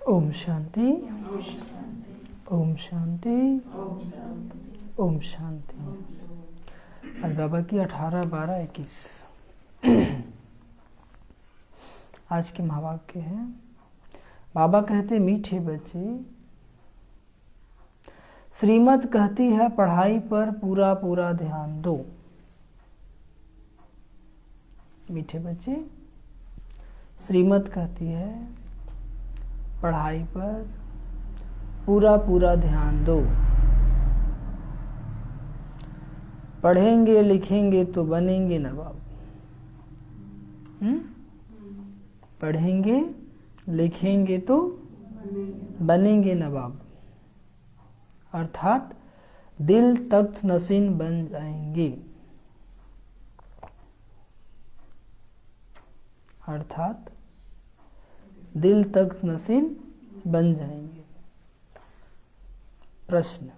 ओम शांति, ओम शांति, ओम शांति। आज बाबा की 18-12-21 आज के महावाक्य हैं। बाबा कहते मीठे बच्चे, श्रीमत कहती है पढ़ाई पर पूरा पूरा ध्यान दो। मीठे बच्चे, श्रीमत कहती है पढ़ाई पर पूरा पूरा ध्यान दो। पढ़ेंगे लिखेंगे तो बनेंगे नवाब। पढ़ेंगे लिखेंगे तो बनेंगे नवाब, अर्थात दिल तख्त नशीन बन जाएंगे। अर्थात दिल तख्त नशीन बन जाएंगे। प्रश्न,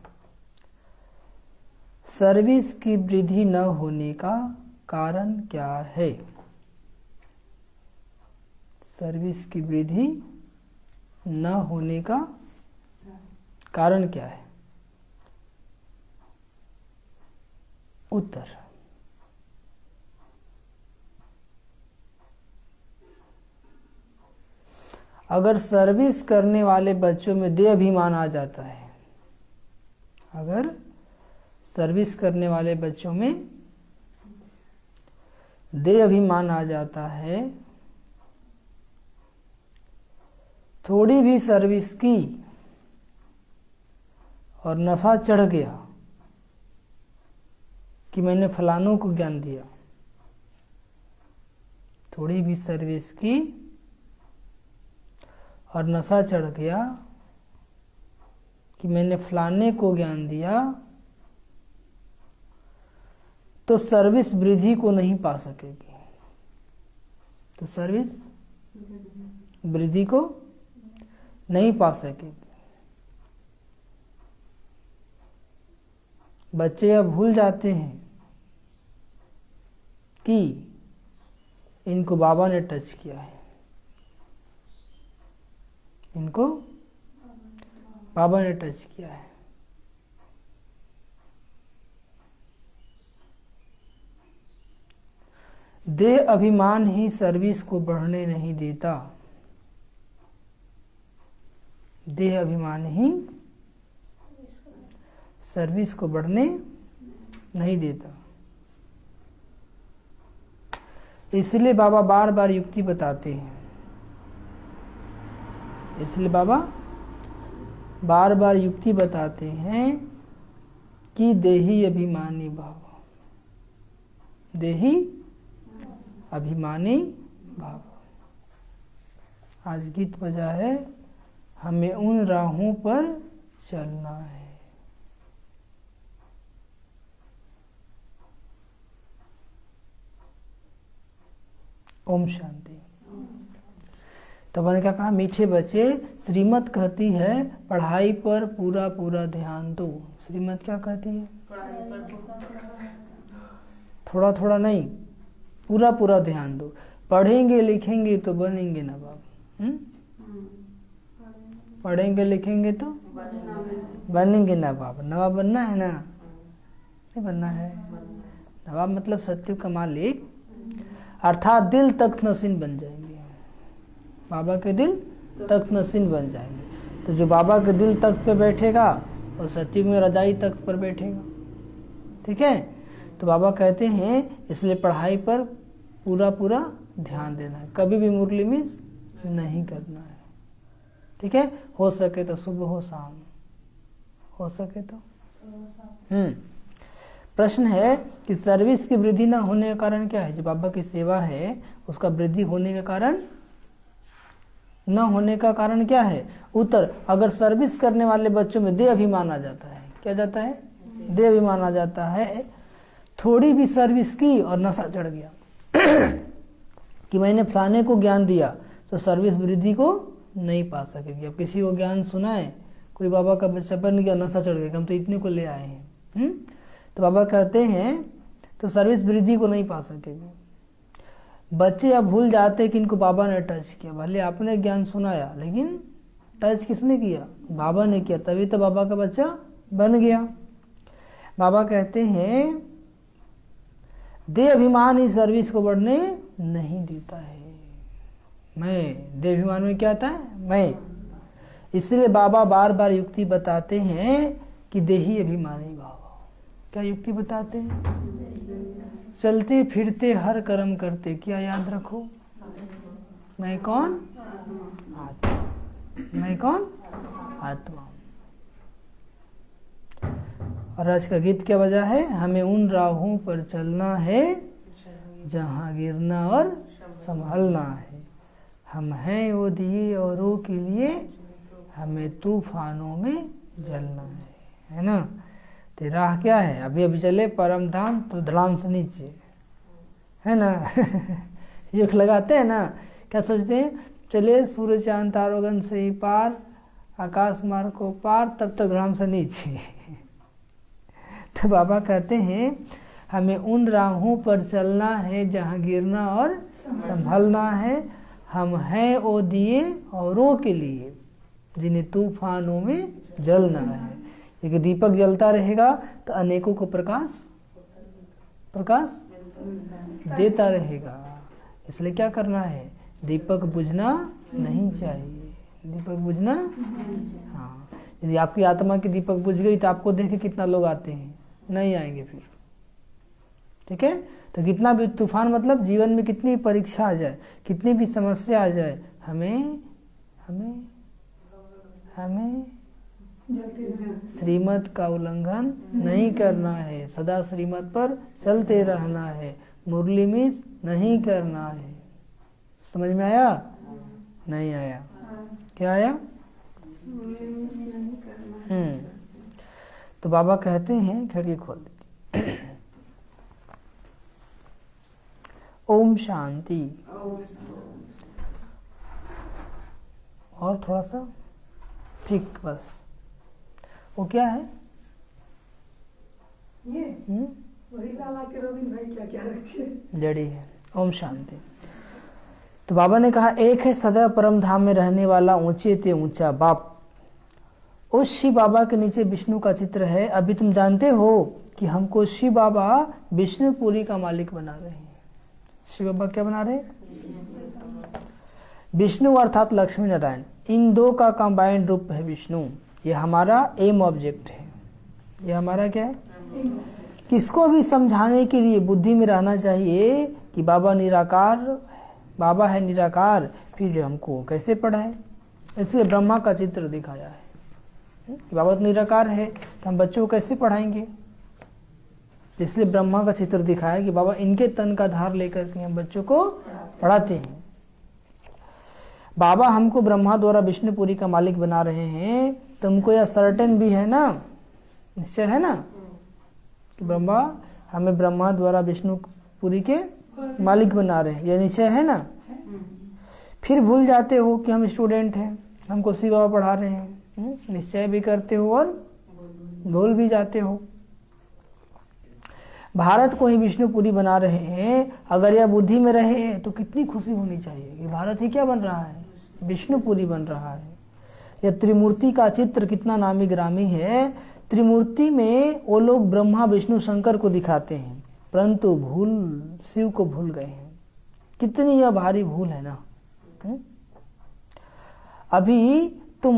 सर्विस की वृद्धि न होने का कारण क्या है? सर्विस की वृद्धि न होने का कारण क्या है? उत्तर, अगर सर्विस करने वाले बच्चों में देह अभिमान आ जाता है, अगर सर्विस करने वाले बच्चों में देह अभिमान आ जाता है, थोड़ी भी सर्विस की और नशा चढ़ गया कि मैंने फलानों को ज्ञान दिया, थोड़ी भी सर्विस की और नशा चढ़ गया कि मैंने फलाने को ज्ञान दिया, तो सर्विस वृद्धि को नहीं पा सकेगी। तो सर्विस वृद्धि को नहीं पा सकेगी। बच्चे अब भूल जाते हैं कि इनको बाबा ने टच किया है, इनको बाबा ने टच किया है। देह अभिमान ही सर्विस को बढ़ने नहीं देता। देह अभिमान ही सर्विस को बढ़ने नहीं देता। इसलिए बाबा बार बार युक्ति बताते हैं। इसलिए बाबा बार बार युक्ति बताते हैं कि देही अभिमानी भाव, देही अभिमानी भाव। आज गीत बजा है, हमें उन राहों पर चलना है। ओम शांति। तो मैंने क्या कहा, मीठे बच्चे, श्रीमत कहती है पढ़ाई पर पूरा पूरा ध्यान दो। श्रीमत क्या कहती है? थोड़ा थोड़ा नहीं, पूरा पूरा ध्यान दो। पढ़ेंगे लिखेंगे तो बनेंगे नवाब। पढ़ेंगे लिखेंगे तो बनेंगे नवाब। नवाब बनना है ना? नहीं बनना है। नवाब मतलब सत्य का मालिक, अर्थात दिल तख्त नशीन बन जाएंगे। बाबा के दिल तख्त नशीन बन जाएंगे। तो जो बाबा के दिल तख्त पे बैठेगा और सत्युग में रजाई तख्त पर बैठेगा। ठीक है? तो बाबा कहते हैं इसलिए पढ़ाई पर पूरा पूरा ध्यान देना है, कभी भी मुरली मिस नहीं करना है। ठीक है? हो सके तो सुबह हो शाम, हो सके तो। प्रश्न है कि सर्विस की वृद्धि ना होने का कारण क्या है? जो बाबा की सेवा है उसका वृद्धि होने का कारण, न होने का कारण क्या है? उत्तर, अगर सर्विस करने वाले बच्चों में देह अभिमान आ जाता है। क्या जाता है? देह अभिमान आ जाता है। थोड़ी भी सर्विस की और नशा चढ़ गया कि मैंने फलाने को ज्ञान दिया, तो सर्विस वृद्धि को नहीं पा सकेगी। अब किसी को ज्ञान सुनाए, कोई बाबा का बच्चा बन गया, नशा चढ़ गया, हम तो इतने को ले आए हैं। तो बाबा कहते हैं तो सर्विस वृद्धि को नहीं पा सकेगी। बच्चे अब भूल जाते कि इनको बाबा ने टच किया। भले आपने ज्ञान सुनाया लेकिन टच किसने किया? बाबा ने किया, तभी तो बाबा का बच्चा बन गया। बाबा कहते हैं देह अभिमान इस सर्विस को बढ़ने नहीं देता है। मैं, देह अभिमान में क्या आता है? मैं। इसलिए बाबा बार बार युक्ति बताते हैं कि देही अभिमानी भाव। क्या युक्ति बताते हैं? चलते फिरते हर कर्म करते क्या याद रखो? मैं कौन? आत्मा। मैं कौन? आत्मा। और आज का गीत क्या बजा है? हमें उन राहों पर चलना है जहाँ गिरना और संभलना है। हम हैं वो दिए औरों के लिए, हमें तूफानों में जलना है ना? तो राह क्या है? अभी अभी चले परम धाम तो धड़ाम से नीचे, है ना? युग लगाते हैं ना, क्या सोचते हैं? चले सूर्य चांद तारोगन से ही पार, आकाश मार्ग को पार, तब तक धड़ाम से नीचे। तो बाबा कहते हैं हमें उन राहों पर चलना है जहाँ गिरना और संभलना है। हम हैं वो दिए औरों के लिए, जिन्हें तूफानों में जलना है। क्योंकि दीपक जलता रहेगा तो अनेकों को प्रकाश देता रहेगा। इसलिए क्या करना है? दीपक बुझना नहीं चाहिए। दीपक बुझना, हाँ। यदि आपकी आत्मा की दीपक बुझ गई तो आपको देख के कितना लोग आते हैं? नहीं आएंगे फिर। ठीक है? तो कितना भी तूफान, मतलब जीवन में कितनी भी परीक्षा आ जाए, कितनी भी समस्या आ जाए, हमें श्रीमत का उल्लंघन नहीं करना है। सदा श्रीमत पर चलते रहना है। मुरली मिस नहीं करना है। समझ में आया? नहीं आया? क्या आया? तो बाबा कहते हैं, खिड़की खोल दीजिए। ओम शांति। और थोड़ा सा, ठीक, बस। वो क्या है? ये वही लाला के रविंद्र भाई क्या क्या रखे जड़ी है। ओम शांति। तो बाबा ने कहा एक है सदैव परम धाम में रहने वाला ऊंचे ते ऊंचा बाप। उस शिव बाबा के नीचे विष्णु का चित्र है। अभी तुम जानते हो कि हमको शिव बाबा विष्णुपुरी का मालिक बना रहे हैं। शिव बाबा क्या बना रहे हैं? विष्णु अर्थात लक्ष्मी नारायण, इन दो का कंबाइंड रूप है विष्णु। ये हमारा एम ऑब्जेक्ट है। ये हमारा क्या है? किसको भी समझाने के लिए बुद्धि में रहना चाहिए कि बाबा निराकार, बाबा है निराकार, फिर हमको कैसे पढ़ाए। इसलिए ब्रह्मा का चित्र दिखाया है कि बाबा तो निराकार है, तो हम बच्चों को कैसे पढ़ाएंगे। इसलिए ब्रह्मा का चित्र दिखाया कि बाबा इनके तन का धार लेकर के हम बच्चों को पढ़ाते हैं। बाबा हमको ब्रह्मा द्वारा विष्णुपुरी का मालिक बना रहे हैं। तुमको यह सर्टेन भी है ना, निश्चय है ना कि ब्रह्मा हमें ब्रह्मा द्वारा विष्णुपुरी के मालिक बना रहे हैं। यह निश्चय है ना? फिर भूल जाते हो कि हम स्टूडेंट हैं, हमको शिव बाबा पढ़ा रहे हैं। निश्चय भी करते हो और भूल भी जाते हो। भारत को ही विष्णुपुरी बना रहे हैं। अगर यह बुद्धि में रहे तो कितनी खुशी होनी चाहिए कि भारत ही क्या बन रहा है? विष्णुपुरी बन रहा है। यह त्रिमूर्ति का चित्र कितना नामी ग्रामी है। त्रिमूर्ति में वो लोग ब्रह्मा विष्णु शंकर को दिखाते हैं, परंतु भूल शिव को भूल गए हैं। कितनी यह भारी भूल है ना। अभी तुम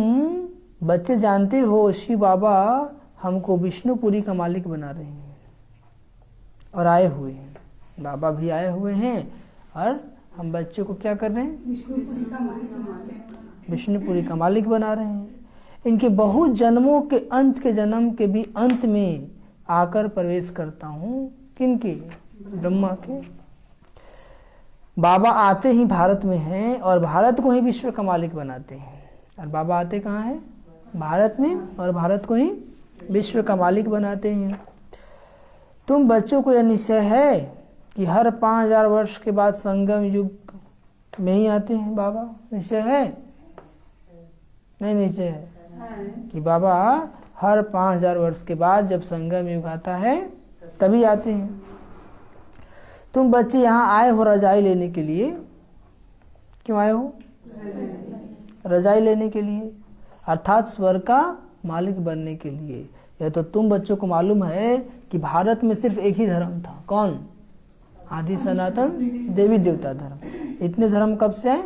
बच्चे जानते हो शिव बाबा हमको विष्णुपुरी का मालिक बना रहे हैं और आए हुए हैं। बाबा भी आए हुए हैं और हम बच्चों को क्या कर रहे हैं? विष्णुपुरी का मालिक बना रहे हैं। इनके बहुत जन्मों के अंत के जन्म के भी अंत में आकर प्रवेश करता हूँ। किनके? ब्रह्मा के। बाबा आते ही भारत में हैं और भारत को ही विश्व का मालिक बनाते हैं। और बाबा आते कहाँ हैं? भारत में, और भारत को ही विश्व का मालिक बनाते हैं। तुम बच्चों को यह निश्चय है कि हर 5000 वर्ष के बाद संगम युग में ही आते हैं बाबा? निश्चय है? नहीं निश्चय है कि बाबा हर 5000 वर्ष के बाद जब संगम युग आता है तभी आते हैं। तुम बच्चे यहाँ आए हो रजाई लेने के लिए। क्यों आए हो? रजाई लेने के लिए। अर्थात स्वर्ग का मालिक बनने के लिए। यह तो तुम बच्चों को मालूम है कि भारत में सिर्फ एक ही धर्म था। कौन? आदि सनातन देवी देवता धर्म। इतने धर्म कब से आए?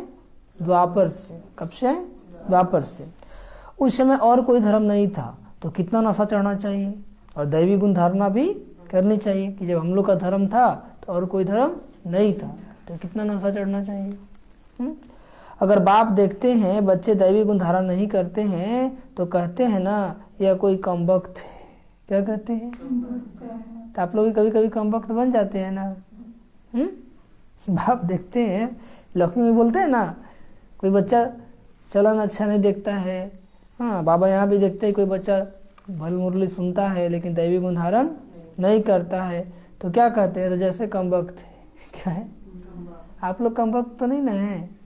द्वापर से। कब से आए? द्वापर से। उस समय और कोई धर्म नहीं था, तो कितना नशा चढ़ना चाहिए और दैवी गुण धारणा भी करनी चाहिए कि जब हम लोग का धर्म था तो और कोई धर्म नहीं था, तो कितना नशा चढ़ना चाहिए। अगर बाप देखते हैं बच्चे दैवी गुण धारण नहीं करते हैं तो कहते हैं ना यह कोई कमबख्त है। क्या कहते हैं? तो आप लोग भी कभी कभी कमबख्त बन जाते हैं ना। बाप देखते हैं, लक्ष्मी में बोलते हैं ना, कोई बच्चा चलन अच्छा नहीं देखता है। हाँ, बाबा यहाँ भी देखते हैं कोई बच्चा भल मुरली सुनता है लेकिन दैवी गुण धारण नहीं करता है, तो क्या कहते हैं? तो जैसे कमबख्त है। क्या है? आप लोग कमबख्त तो नहीं ना है?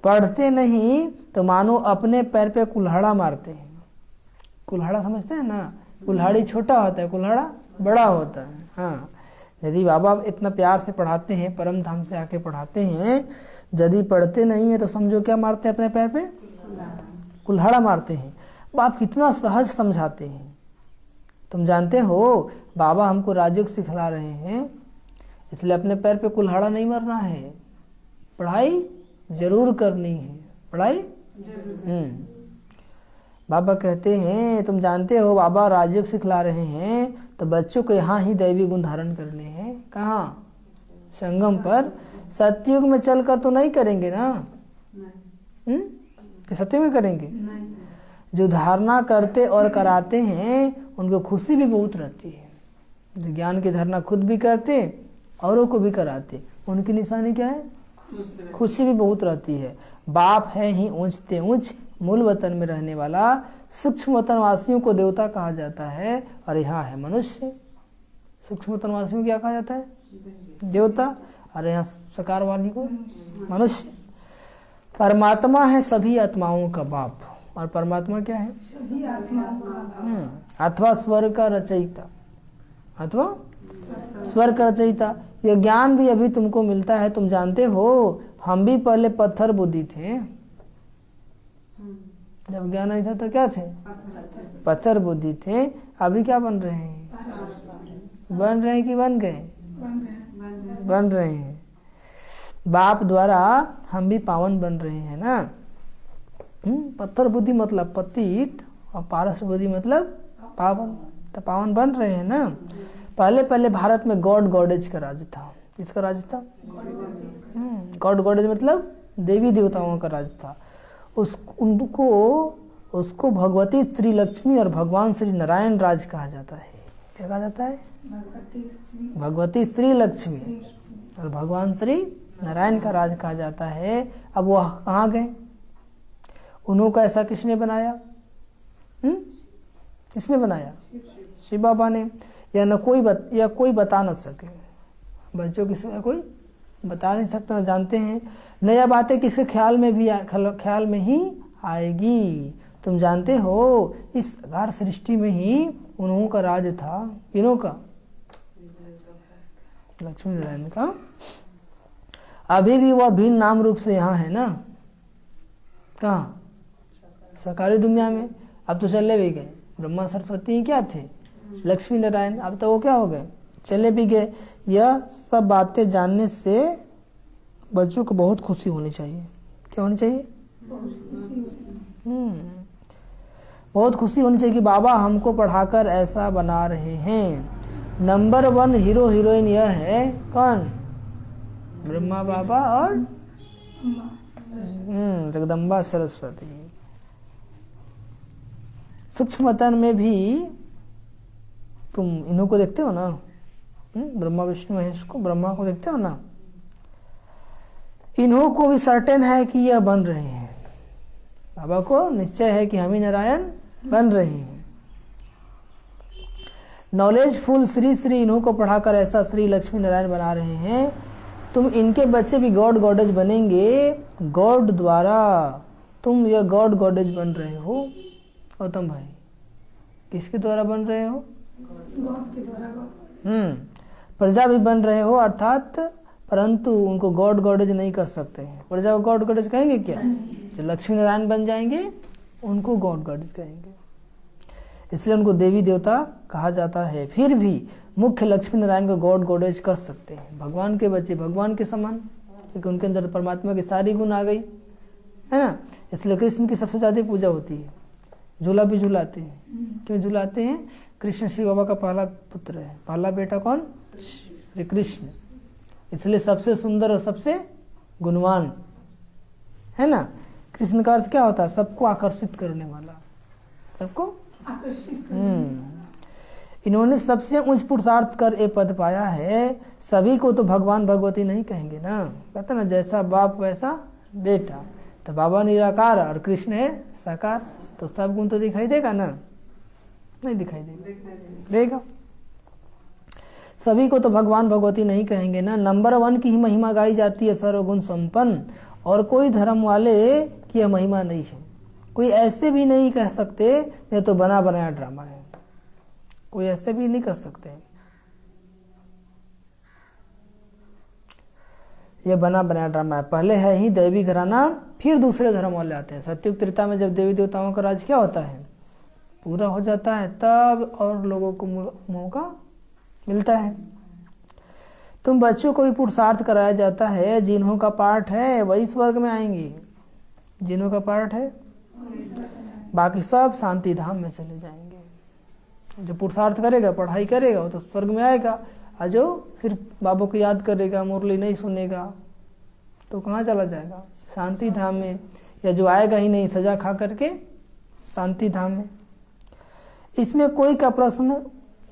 पढ़ते नहीं तो मानो अपने पैर पे कुल्हाड़ा मारते हैं। कुल्हाड़ा समझते हैं ना? कुल्हाड़ी छोटा होता है, कुल्हाड़ा बड़ा होता है। हाँ, यदि बाबा इतना प्यार से पढ़ाते हैं, परम धाम से आके पढ़ाते हैं, यदि पढ़ते नहीं है तो समझो क्या मारते हैं? अपने पैर पे कुल्हाड़ा मारते हैं। बाप कितना सहज समझाते हैं। तुम जानते हो बाबा हमको राजयोग सिखला रहे हैं, इसलिए अपने पैर पे कुल्हाड़ा नहीं मारना है, पढ़ाई जरूर करनी है। पढ़ाई बाबा कहते हैं तुम जानते हो बाबा राजयोग सिखला रहे हैं तो बच्चों को यहाँ ही दैवी गुण धारण करने हैं। कहाँ? संगम पर। सतयुग में चलकर तो नहीं करेंगे ना? सतयुग में करेंगे? जो धारणा करते और कराते हैं उनको खुशी भी बहुत रहती है। जो ज्ञान की धारणा खुद भी करते औरों को भी कराते, उनकी निशानी क्या है? खुशी भी बहुत रहती है। बाप है ही ऊंचते ऊंच मूल वतन में रहने वाला। सूक्ष्म वतन वासियों को देवता कहा जाता है और यहाँ है मनुष्य। सूक्ष्म वतन वासियों को क्या कहा जाता है? देवता। और यहाँ सकार वाली को मनुष्य। परमात्मा है सभी आत्माओं का बाप। और परमात्मा क्या है? सभी आत्माओं का बाप। अथवा स्वर्ग का रचयिता। अथवा स्वर्ग का रचयिता। यह ज्ञान भी अभी तुमको मिलता है। तुम जानते हो हम भी पहले पत्थर बुद्धि थे। जब ज्ञान नहीं था तो क्या थे? पत्थर बुद्धि थे। अभी क्या बन रहे हैं? बन रहे हैं कि बन गए? बन रहे हैं। बाप द्वारा हम भी पावन बन रहे हैं ना। पत्थर बुद्धि मतलब पतित और पारस बुद्धि मतलब पावन। तो पावन बन रहे हैं ना। पहले पहले भारत में गॉड गॉडेज का राज था। किसका राज था? गॉड गॉडेज मतलब देवी देवताओं का राज था। उसको भगवती श्री लक्ष्मी और भगवान श्री नारायण राज कहा जाता है। क्या कहा जाता है? भगवती श्री लक्ष्मी और भगवान श्री नारायण का राज कहा जाता है। अब वह कहाँ गए? उन्हों का ऐसा किसने बनाया? किसने बनाया? शिव बाबा ने। या कोई बता न सके। बच्चों की कोई बता नहीं सकता, न जानते हैं। नया बातें किसी ख्याल में ही आएगी। तुम जानते हो इस अगार सृष्टि में ही उन्हों का राज था। किन्हों का? लक्ष्मी नारायण का। अभी भी वह भिन्न नाम रूप से यहाँ है ना। कहाँ? साकारी दुनिया में। अब तो चले भी गए। ब्रह्मा सरस्वती ही क्या थे? लक्ष्मी नारायण। अब तो वो क्या हो गए? चले भी गए। यह सब बातें जानने से बच्चों को बहुत खुशी होनी चाहिए। क्या होनी चाहिए? बहुत खुशी होनी चाहिए कि बाबा हमको पढ़ाकर ऐसा बना रहे हैं। नंबर 1 हीरो हीरोइन यह है। कौन? ब्रह्मा बाबा और जगदम्बा सरस्वती। सूक्ष्म वतन में भी तुम इन्हों को देखते हो ना। ब्रह्मा विष्णु महेश को, ब्रह्मा को देखते हो ना। इन्हों को भी सर्टेन है कि यह बन रहे हैं। बाबा को निश्चय है कि हम ही नारायण बन रहे हैं। नॉलेजफुल श्री श्री इन्हों को पढ़ाकर ऐसा श्री लक्ष्मी नारायण बना रहे हैं। तुम इनके बच्चे भी गॉड गॉडेज बनेंगे। गॉड द्वारा तुम यह गॉड गॉडेज बन रहे हो। गौतम भाई, किसके द्वारा बन रहे हो? गॉड के द्वारा। प्रजा भी बन रहे हो, अर्थात परंतु उनको गॉड गॉडेज नहीं कर सकते हैं। प्रजा को गॉड गॉडेज कहेंगे क्या? जो लक्ष्मी नारायण बन जाएंगे उनको गॉड गॉडेज कहेंगे, इसलिए उनको देवी देवता कहा जाता है। फिर भी मुख्य लक्ष्मी नारायण को गॉड गॉडेज कर सकते हैं। भगवान के बच्चे भगवान के समान, क्योंकि उनके अंदर परमात्मा की सारी गुण आ गई है ना, इसलिए कृष्ण की सबसे ज़्यादा पूजा होती है। झूला भी झूलाते हैं। क्यों झूलाते हैं? कृष्ण शिव बाबा का पहला पुत्र है, पहला बेटा कौन? श्री कृष्ण, इसलिए सबसे सुंदर और सबसे गुणवान है ना। कृष्ण का अर्थ क्या होता है? सबको आकर्षित करने वाला, सबको आकर्षित। इन्होंने सबसे उच्च पुरुषार्थ कर ये पद पाया है। सभी को तो भगवान भगवती नहीं कहेंगे ना, कहते ना जैसा बाप वैसा बेटा, तो बाबा निराकार और कृष्ण है साकार, तो सब गुण तो दिखाई देगा ना? नहीं दिखाई देगा। सभी को तो भगवान भगवती नहीं कहेंगे ना। नंबर 1 की ही महिमा गाई जाती है, सर्वगुण संपन्न, और कोई धर्म वाले की यह महिमा नहीं है। कोई ऐसे भी नहीं कह सकते ये तो बना बनाया ड्रामा है, कोई ऐसे भी नहीं कर सकते ये बना बनाया ड्रामा है। पहले है ही दैवी घराना, फिर दूसरे धर्म वाले आते हैं। सत्युग त्रेता में जब देवी देवताओं का राज क्या होता है, पूरा हो जाता है, तब और लोगों को मौका मिलता है। तुम बच्चों को भी पुरुषार्थ कराया जाता है। जिन्हों का पाठ है वही स्वर्ग में आएंगे, जिन्हों का पाठ है, बाकी सब शांति धाम में चले जाएंगे। जो पुरुषार्थ करेगा, पढ़ाई करेगा, वो तो स्वर्ग में आएगा, और जो सिर्फ बाबा को याद करेगा, मुरली नहीं सुनेगा, तो कहाँ चला जाएगा? शांति धाम में। या जो आएगा ही नहीं सजा खा करके शांति धाम में। इसमें कोई का प्रश्न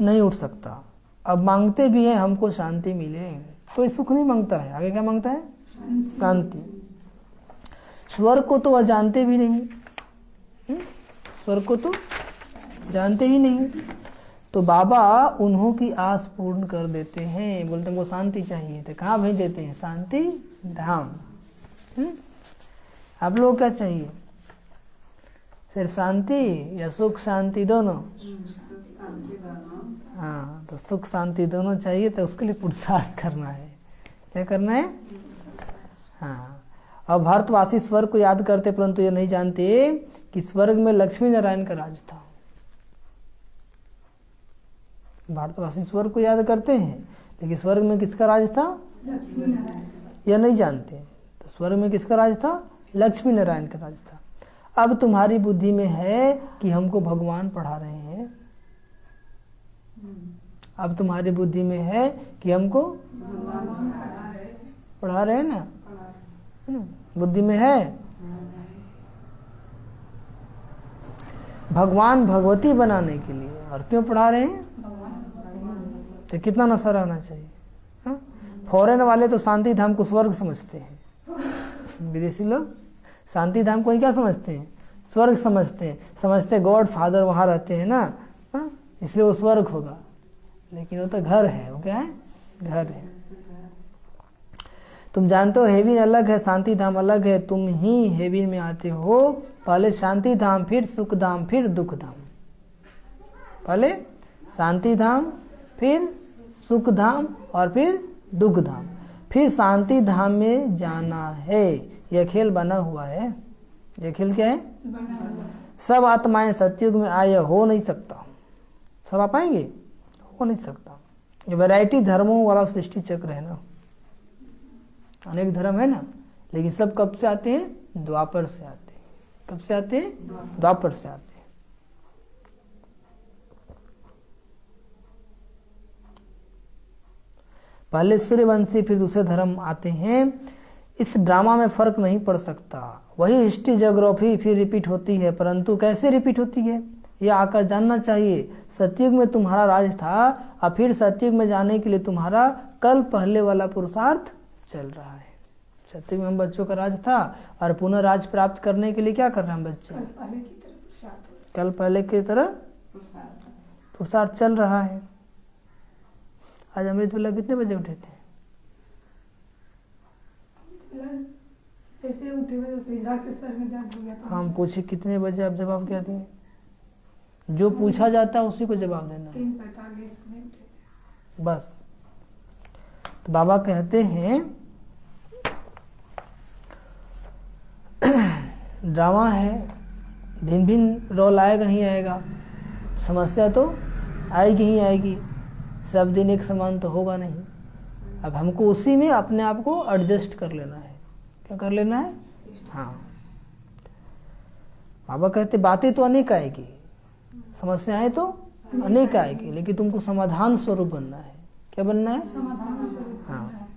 नहीं उठ सकता। अब मांगते भी हैं हमको शांति मिले, कोई सुख नहीं मांगता है, आगे क्या मांगता है? शांति। स्वर्ग को तो वह जानते भी नहीं, स्वर्ग को तो जानते ही नहीं, तो बाबा उन्हों की आस पूर्ण कर देते हैं। बोलते हमको शांति चाहिए, तो कहाँ भेज देते हैं? शांति धाम। आप लोग क्या चाहिए? सिर्फ शांति या सुख शांति दोनों? हाँ, तो सुख शांति दोनों चाहिए, तो उसके लिए पुरुषार्थ करना है। क्या करना है? हाँ। अब भारतवासी स्वर्ग को याद करते, परंतु ये नहीं जानते कि स्वर्ग में लक्ष्मी नारायण का राज था। भारतवासी स्वर्ग को याद करते हैं, लेकिन स्वर्ग में किसका राज था? लक्ष्मी नारायण। यह नहीं जानते। तो स्वर्ग में किसका राज था? लक्ष्मी नारायण का राज था। अब तुम्हारी बुद्धि में है कि हमको भगवान पढ़ा रहे हैं, अब तुम्हारी बुद्धि में है कि हमको पढ़ा रहे हैं ना, बुद्धि में है। भगवान भगवती बनाने के लिए, और क्यों पढ़ा रहे हैं? तो कितना नशा रहना चाहिए। फॉरेन वाले तो शांति धाम को स्वर्ग समझते हैं, विदेशी लोग शांति धाम को ही क्या समझते हैं? स्वर्ग समझते हैं। समझते गॉड फादर वहाँ रहते हैं ना, इसलिए वो स्वर्ग होगा, लेकिन वो तो घर है। वो क्या है? घर है। तुम जानते हो हेवन अलग है, शांति धाम अलग है। तुम ही हेवन में आते हो, पहले शांति धाम, फिर सुख धाम, फिर दुख धाम। पहले शांति धाम, फिर सुख धाम, और फिर दुख धाम। फिर शांति धाम में जाना है। यह खेल बना हुआ है। यह खेल क्या है? सब आत्माएं सतयुग में आए, हो नहीं सकता। सब आ पाएंगे? हो नहीं सकता। ये वैरायटी धर्मों वाला सृष्टि चक्र है ना, अनेक धर्म है ना, लेकिन सब कब से आते हैं? द्वापर से आते हैं। कब से आते हैं? द्वापर से आते हैं। पहले सूर्यवंशी, फिर दूसरे धर्म आते हैं। इस ड्रामा में फर्क नहीं पड़ सकता। वही हिस्ट्री ज्योग्राफी फिर रिपीट होती है, परंतु कैसे रिपीट होती है यह आकर जानना चाहिए। सतयुग में तुम्हारा राज था, और फिर सतयुग में जाने के लिए तुम्हारा कल पहले वाला पुरुषार्थ चल रहा है। सतयुग में हम बच्चों का राज था, और पुनः राज प्राप्त करने के लिए क्या कर रहे हैं बच्चे? कल पहले की तरह पुरुषार्थ चल रहा है। आज अमृत वेला कितने बजे उठे थे? ऐसे उठे वजह से जाके सर में दर्द हो गया था। हम पूछे कितने बजे, आप जवाब क्या दिए? जो पूछा जाता है उसी को जवाब देना। 3:45 में उठे थे। बस तो बाबा कहते हैं ड्रामा है, भिन्न भिन्न रोल आएगा ही आएगा, समस्या तो आएगी ही आएगी, सब दिन एक समान तो होगा नहीं। अब हमको उसी में अपने आप को एडजस्ट कर लेना है। क्या कर लेना है? हाँ, बाबा कहते बातें तो अनेक आएगी, समस्याएं तो अनेक आएगी, लेकिन तुमको समाधान स्वरूप बनना है। क्या बनना है? हाँ,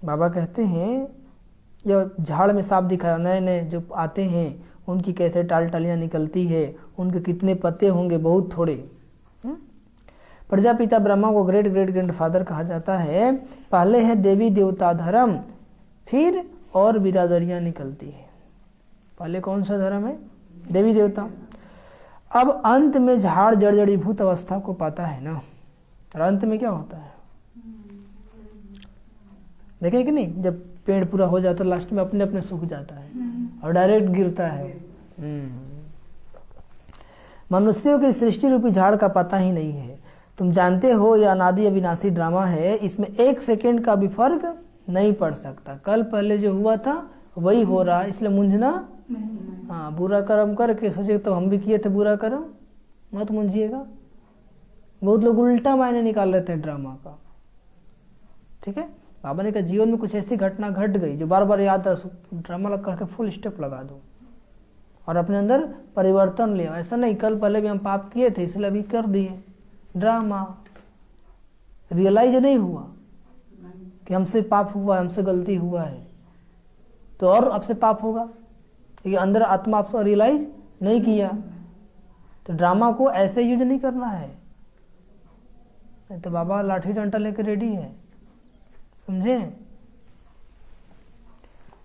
बाबा कहते हैं यह झाड़ में सांप दिखाया, नए नए जो आते हैं उनकी कैसे टाल टालियाँ निकलती है, उनके कितने पत्ते होंगे, बहुत थोड़े। प्रजापिता ब्रह्मा को ग्रेट ग्रेट ग्रैंडफादर कहा जाता है। पहले है देवी देवता धर्म, फिर और बिरादरियाँ निकलती है। पहले कौन सा धर्म है? देवी देवता। अब अंत में झाड़ जड़ जड़ीभूत अवस्था को पाता है ना, और अंत में क्या होता है देखें कि नहीं, जब पेड़ पूरा हो जाता है लास्ट में अपने अपने सूख जाता है और डायरेक्ट गिरता है। मनुष्यों की सृष्टि रूपी झाड़ का पता ही नहीं है। तुम जानते हो यह अनादि अविनाशी ड्रामा है, इसमें एक सेकेंड का भी फर्क नहीं पड़ सकता। कल पहले जो हुआ था वही हो रहा है, इसलिए मुंझना। हाँ, बुरा कर्म करके सोचे तो हम भी किए थे बुरा कर्म, मत मुंझिएगा। बहुत लोग उल्टा मायने निकाल लेते हैं ड्रामा का। ठीक है, बाबा ने कहा जीवन में कुछ ऐसी घटना घट गई जो बार बार याद है, ड्रामा लग करके फुल स्टॉप लगा दो और अपने अंदर परिवर्तन ले। ऐसा नहीं कल पहले भी हम पाप किए थे इसलिए अभी कर दिए, ड्रामा। रियलाइज नहीं हुआ कि हमसे पाप हुआ, हमसे गलती हुआ है, तो और आपसे पाप होगा, क्योंकि अंदर आत्मा आपको रियलाइज नहीं किया। तो ड्रामा को ऐसे यूज नहीं करना है, नहीं तो बाबा लाठी डंडा लेकर रेडी है, समझे।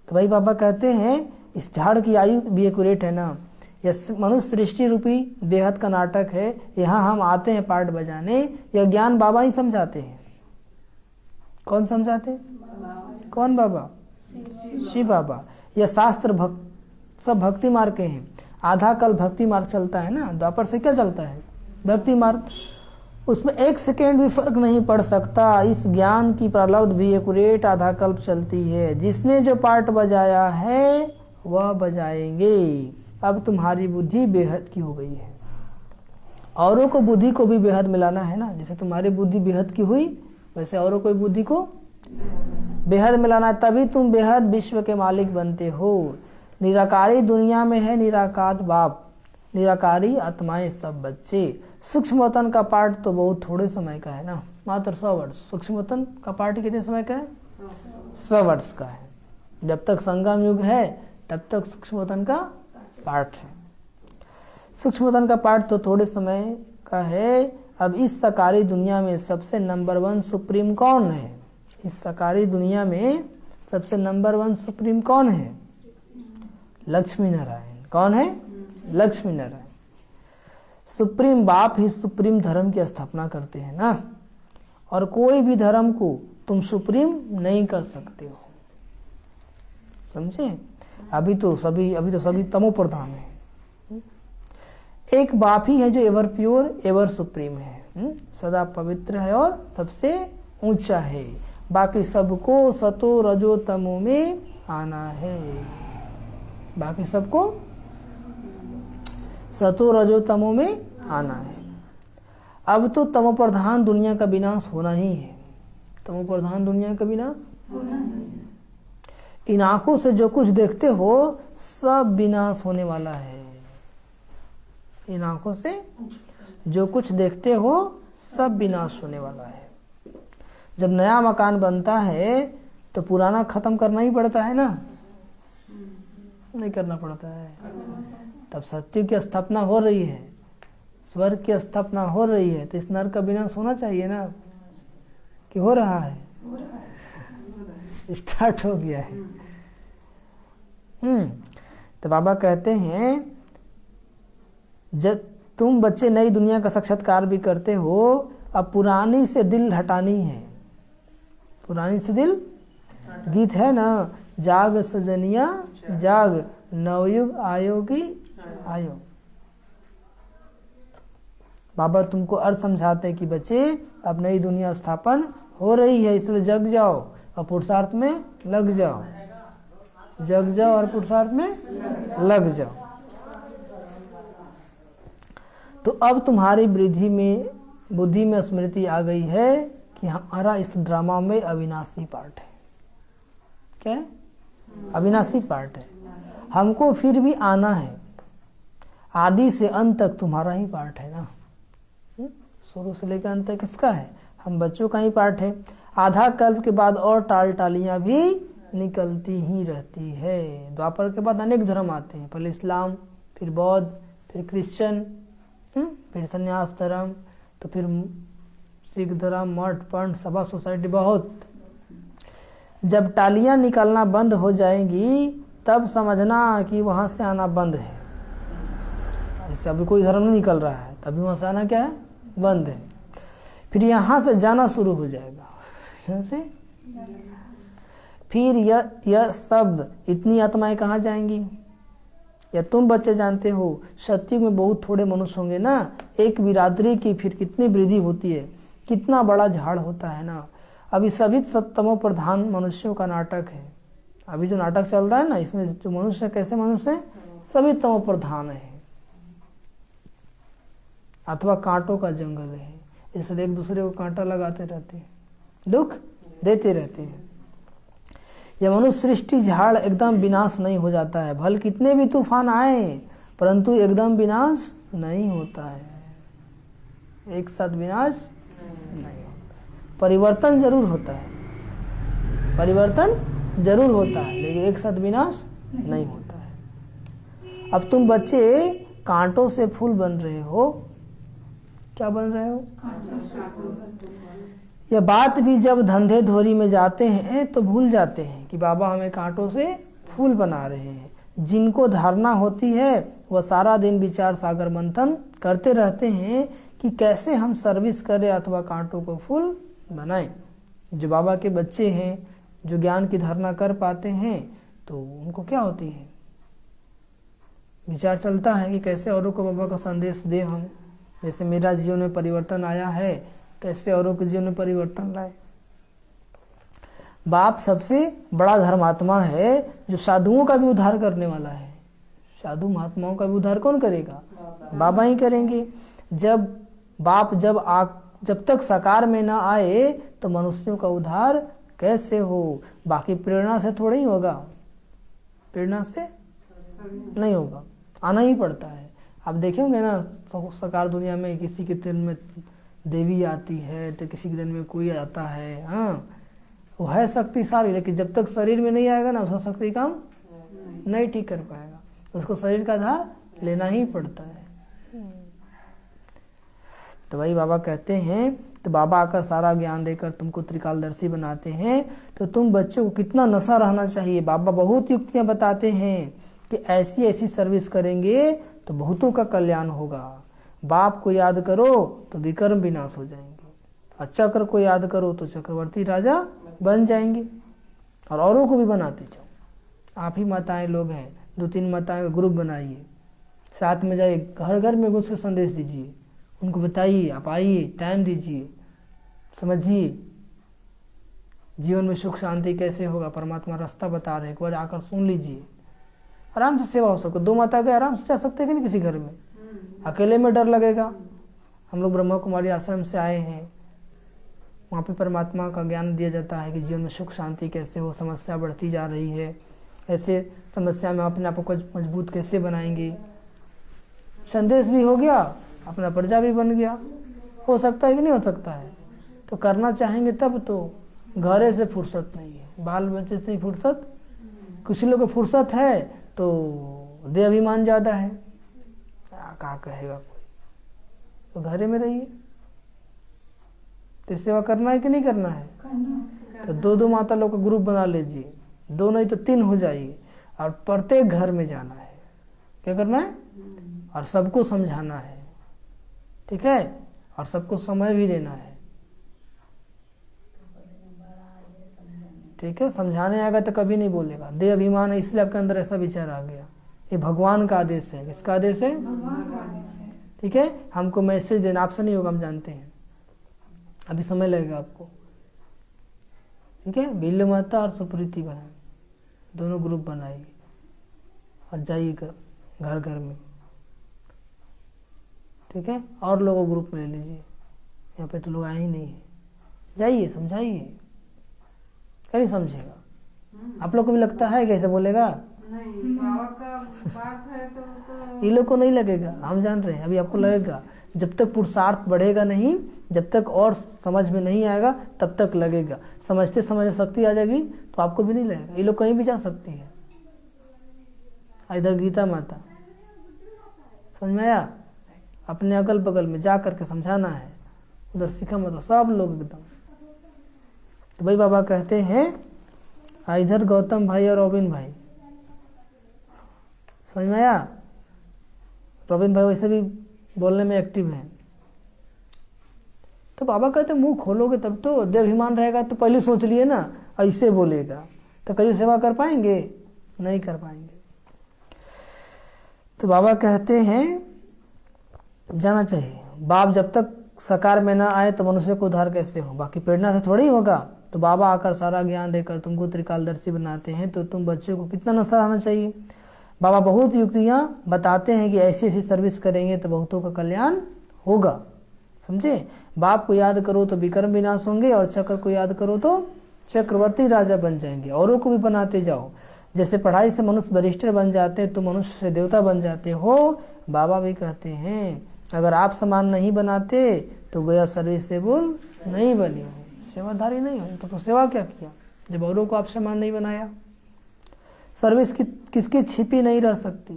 तो भाई बाबा कहते हैं इस झाड़ की आयु भी एक्यूरेट है ना। यह मनुष्य सृष्टि रूपी बेहद का नाटक है। यहाँ हम आते हैं पार्ट बजाने, यह ज्ञान बाबा ही समझाते हैं। कौन समझाते हैं? कौन बाबा? शिव बाबा। यह शास्त्र सब भक्ति मार्ग के हैं। आधा कल भक्ति मार्ग चलता है ना, द्वापर से क्या चलता है? भक्ति मार्ग। उसमें एक सेकेंड भी फर्क नहीं पड़ सकता। इस ज्ञान की प्रलब्ध भी एक्यूरेट आधा कल्प चलती है। जिसने जो पार्ट बजाया है वह बजाएंगे। अब तुम्हारी बुद्धि बेहद की हो गई है, औरों को बुद्धि को भी बेहद मिलाना है ना। जैसे तुम्हारी बुद्धि बेहद की हुई वैसे औरों को बुद्धि को बेहद मिलाना है, तभी तुम बेहद विश्व के मालिक बनते हो। निराकारी दुनिया में है निराकार बाप, निराकारी आत्माएं सब बच्चे। सूक्ष्मवतन का पार्ट तो बहुत थोड़े समय का है ना, मात्र 100 वर्ष। सूक्ष्मवतन का पार्ट कितने समय का है? 100 वर्ष का है। जब तक संगम युग है तब तक सूक्ष्मवतन का पार्ट है। सूक्ष्मवतन का पार्ट तो थोड़े समय का है। अब इस साकारी दुनिया में सबसे नंबर 1 सुप्रीम कौन है? इस साकारी दुनिया में सबसे नंबर 1 सुप्रीम कौन है? लक्ष्मी नारायण। कौन है? लक्ष्मी नारायण। सुप्रीम बाप ही सुप्रीम धर्म की स्थापना करते हैं ना, और कोई भी धर्म को तुम सुप्रीम नहीं कर सकते हो, समझे। अभी तो सभी तमो प्रधान है। एक बाप ही है जो एवर प्योर एवर सुप्रीम है, सदा पवित्र है और सबसे ऊंचा है। बाकी सबको सतो रजो तमो में आना है। बाकी सबको सतो रजो तमो में आना है। अब तो तमो प्रधान दुनिया का विनाश होना ही है। तमो प्रधान दुनिया का विनाश होना है। इन आंखों से जो कुछ देखते हो सब विनाश होने वाला है। इन आंखों से जो कुछ देखते हो सब विनाश होने वाला है। जब नया मकान बनता है तो पुराना खत्म करना ही पड़ता है ना, नहीं करना पड़ता है। तब सत्य की स्थापना हो रही है, स्वर्ग की स्थापना हो रही है, तो इस नरक का विनाश होना चाहिए ना, कि हो रहा है? स्टार्ट हो गया है। तो बाबा कहते हैं जब तुम बच्चे नई दुनिया का साक्षात्कार भी करते हो, अब पुरानी से दिल हटानी है। पुरानी से दिल, गीत है ना, जाग सजनिया जाग, नवयुग आयोगी आयो। बाबा तुमको अर्थ समझाते हैं कि बच्चे अब नई दुनिया स्थापन हो रही है, इसलिए जग जाओ और पुरुषार्थ में लग जाओ, जग जाओ और पुरुषार्थ में लग जाओ। तो अब तुम्हारी बुद्धि में स्मृति आ गई है कि हमारा इस ड्रामा में अविनाशी पार्ट है। क्या है? अविनाशी पार्ट है। हमको फिर भी आना है, आदि से अंत तक तुम्हारा ही पार्ट है ना, शुरू से लेकर अंत तक किसका है? हम बच्चों का ही पार्ट है। आधा कल्प के बाद और टालियां भी निकलती ही रहती है। द्वापर के बाद अनेक धर्म आते हैं, पहले इस्लाम, फिर बौद्ध, फिर क्रिश्चियन, फिर संन्यास धर्म, तो फिर सिख धर्म, मठ, पंथ, सभा, सोसाइटी, बहुत। जब टालियां निकलना बंद हो जाएंगी तब समझना कि वहाँ से आना बंद है। जैसे अभी कोई धर्म नहीं निकल रहा है, तभी वहाँ से आना क्या है? बंद है। फिर यहाँ से जाना शुरू हो जाएगा, यहाँ से फिर यह शब्द, इतनी आत्माएं कहाँ जाएंगी? या तुम बच्चे जानते हो सतयुग में बहुत थोड़े मनुष्य होंगे ना, एक बिरादरी की फिर कितनी वृद्धि होती है, कितना बड़ा झाड़ होता है ना। अभी सभी सत्तमों प्रधान मनुष्यों का नाटक है। अभी जो नाटक चल रहा है ना, इसमें जो मनुष्य कैसे मनुष्य है? सभी तमो प्रधान है, अथवा कांटों का जंगल है, इसलिए एक दूसरे को कांटा लगाते रहते हैं, दुख देते रहते हैं। यह मनुष्य सृष्टि झाड़ एकदम विनाश नहीं हो जाता है, भले कितने भी तूफान आए परंतु एकदम विनाश नहीं होता है, एक साथ विनाश नहीं होता है। परिवर्तन जरूर होता है, परिवर्तन जरूर होता है, लेकिन एक साथ विनाश नहीं होता है। अब तुम बच्चे कांटों से फूल बन रहे हो, क्या बन रहे हो? यह बात भी जब धंधे धोरी में जाते हैं तो भूल जाते हैं कि बाबा हमें कांटों से फूल बना रहे हैं। जिनको धारणा होती है वह सारा दिन विचार सागर मंथन करते रहते हैं कि कैसे हम सर्विस करें अथवा कांटों को फूल बनाएं। जो बाबा के बच्चे हैं, जो ज्ञान की धारणा कर पाते हैं, तो उनको क्या होती है? विचार चलता है कि कैसे औरों को बाबा का संदेश दे हम। जैसे मेरा जीवन में परिवर्तन आया है, कैसे औरों के जीवन में परिवर्तन लाए। बाप सबसे बड़ा धर्मात्मा है जो साधुओं का भी उद्धार करने वाला है। साधु महात्माओं का भी उद्धार कौन करेगा? बाबा ही करेंगे। जब तक साकार में ना आए तो मनुष्यों का उद्धार कैसे हो? बाकी प्रेरणा से थोड़ा ही होगा, प्रेरणा से नहीं होगा, आना ही पड़ता है। आप देखेंगे ना साकार दुनिया में किसी के दिन में देवी आती है तो किसी के दिन में कोई आता है। हाँ, वो है शक्तिशाली, लेकिन जब तक शरीर में नहीं आएगा ना उसका शक्ति काम नहीं ठीक कर पाएगा, उसको शरीर का आधार लेना ही पड़ता है। तो वही बाबा कहते हैं, तो बाबा आकर सारा ज्ञान देकर तुमको त्रिकालदर्शी बनाते हैं। तो तुम बच्चों को कितना नशा रहना चाहिए। बाबा बहुत युक्तियां बताते हैं कि ऐसी ऐसी सर्विस करेंगे तो बहुतों का कल्याण होगा। बाप को याद करो तो विक्रम विनाश हो जाएंगे, और चक्र को याद करो तो चक्रवर्ती राजा बन जाएंगे, और औरों को भी बनाते जाओ। आप ही माताएं लोग हैं, 2-3 माताएं का ग्रुप बनाइए, साथ में जाइए, घर घर में घुस के संदेश दीजिए, उनको बताइए, आप आइए, टाइम दीजिए, समझिए जीवन में सुख शांति कैसे होगा, परमात्मा रास्ता बता रहे, एक बार आकर सुन लीजिए, आराम से सेवा हो सकता। 2 माता के आराम से जा सकते हैं कि नहीं किसी घर में, अकेले में डर लगेगा। हम लोग ब्रह्मा कुमारी आश्रम से आए हैं, वहाँ पे परमात्मा का ज्ञान दिया जाता है कि जीवन में सुख शांति कैसे हो, समस्या बढ़ती जा रही है, ऐसे समस्या में अपने आप को मजबूत कैसे बनाएंगे। संदेश भी हो गया, अपना प्रजा भी बन गया। हो सकता है कि नहीं हो सकता है? तो करना चाहेंगे तब तो। घरे से फुर्सत नहीं है, बाल बच्चे से ही फुर्सत। कुछ लोग को फुर्सत है तो देह अभिमान ज़्यादा है, क्या कहेगा कोई, तो घरे में रहिए। तो सेवा करना है कि नहीं करना है? तो 2-2 माता लोग का ग्रुप बना लीजिए, 2 नहीं तो 3 हो जाइए, और प्रत्येक घर में जाना है। क्या करना है? और सबको समझाना है, ठीक है, और सबको समय भी देना है, ठीक है। समझाने आएगा तो कभी नहीं बोलेगा, दे अभिमान है, इसलिए आपके अंदर ऐसा विचार आ गया। ये भगवान का आदेश है। किसका आदेश है? भगवान का आदेश है। ठीक है, हमको मैसेज देना आपसे नहीं होगा, हम जानते हैं, अभी समय लगेगा आपको, ठीक है। बिल्लू माता और सुप्रीति बहन दोनों ग्रुप बनाइए और जाइएगा घर घर में, ठीक है। और लोगों ग्रुप में ले लीजिए, यहाँ पे तो लोग आए ही नहीं है, जाइए समझाइए, क्या नहीं समझेगा। आप लोग को भी लगता है कैसे बोलेगा? नहीं, बाबा का बात है तो ये लोग को नहीं लगेगा, हम जान रहे हैं, अभी आपको लगेगा। जब तक पुरुषार्थ बढ़ेगा नहीं, जब तक और समझ में नहीं आएगा तब तक लगेगा। समझते समझते शक्ति आ जाएगी तो आपको भी नहीं लगेगा। ये लोग कहीं भी जा सकती है। इधर गीता माता, समझ में आया? अपने अगल बगल में जा करके समझाना है, उधर सीखा मत सब लोग एकदम। तो भाई बाबा कहते हैं इधर गौतम भाई और रोबिन भाई, समझ में आया? रोबिन भाई वैसे भी बोलने में एक्टिव हैं। तो बाबा कहते मुंह खोलोगे तब तो, देवाभिमान रहेगा तो पहले सोच लिए ना, ऐसे बोलेगा तो कहीं सेवा कर पाएंगे? नहीं कर पाएंगे। तो बाबा कहते हैं जाना चाहिए। बाप जब तक साकार में ना आए तो मनुष्य को उद्धार कैसे हो? बाकी प्रेरणा से थोड़ी होगा। तो बाबा आकर सारा ज्ञान देकर तुमको त्रिकालदर्शी बनाते हैं, तो तुम बच्चों को कितना नशा आना चाहिए। बाबा बहुत युक्तियाँ बताते हैं कि ऐसी ऐसी सर्विस करेंगे तो बहुतों का कल्याण होगा, समझे। बाप को याद करो तो विक्रम विनाश होंगे, और चक्र को याद करो तो चक्रवर्ती राजा बन जाएंगे। औरों को भी बनाते जाओ। जैसे पढ़ाई से मनुष्य बरिस्टर बन जाते हैं तो मनुष्य से देवता बन जाते हो। बाबा भी कहते हैं अगर आप समान नहीं बनाते तो गोया सर्विसेबल नहीं बनी हो, सेवाधारी नहीं हो। तो सेवा क्या किया जब औरों को आप समान नहीं बनाया? सर्विस की किसकी छिपी नहीं रह सकती।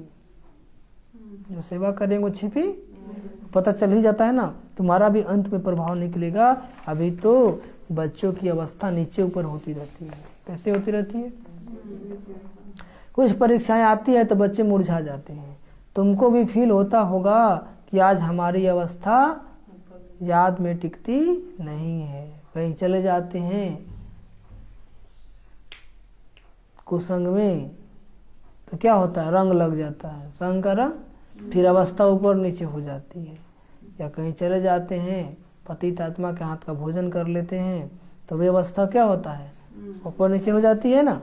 जो सेवा करेंगे वो छिपी पता चल ही जाता है ना। तुम्हारा भी अंत में प्रभाव निकलेगा। अभी तो बच्चों की अवस्था नीचे ऊपर होती रहती है। कैसे होती रहती है? कुछ परीक्षाएं आती है तो बच्चे मुरझा जाते हैं। तुमको भी फील होता होगा कि आज हमारी अवस्था याद में टिकती नहीं है, कहीं चले जाते हैं कुसंग में तो क्या होता है, रंग लग जाता है, संग का रंग, फिर अवस्था ऊपर नीचे हो जाती है। या कहीं चले जाते हैं पतित आत्मा के हाथ का भोजन कर लेते हैं तो वे अवस्था क्या होता है, ऊपर नीचे हो जाती है ना।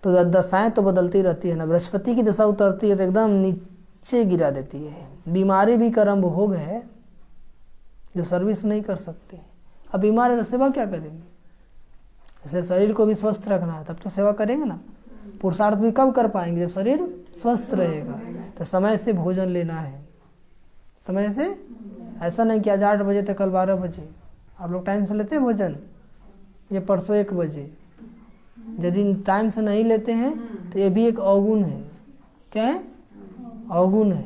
तो दशाएं तो बदलती रहती है ना। बृहस्पति की दशा उतरती है तो एकदम नीचे गिरा देती है। बीमारी भी कर्म भोग है जो सर्विस नहीं कर सकते। अब बीमार है तो सेवा क्या करेंगे? इसलिए शरीर को भी स्वस्थ रखना है, तब तो सेवा करेंगे ना। पुरुषार्थ भी कब कर पाएंगे? जब शरीर स्वस्थ रहेगा। तो समय से भोजन लेना है, समय से। ऐसा नहीं कि आज 8 बजे तो कल 12 बजे। आप लोग टाइम से लेते हैं भोजन? ये परसों 1 बजे। यदि टाइम से नहीं लेते हैं तो ये भी एक अवगुण है। क्या है? अवगुण है।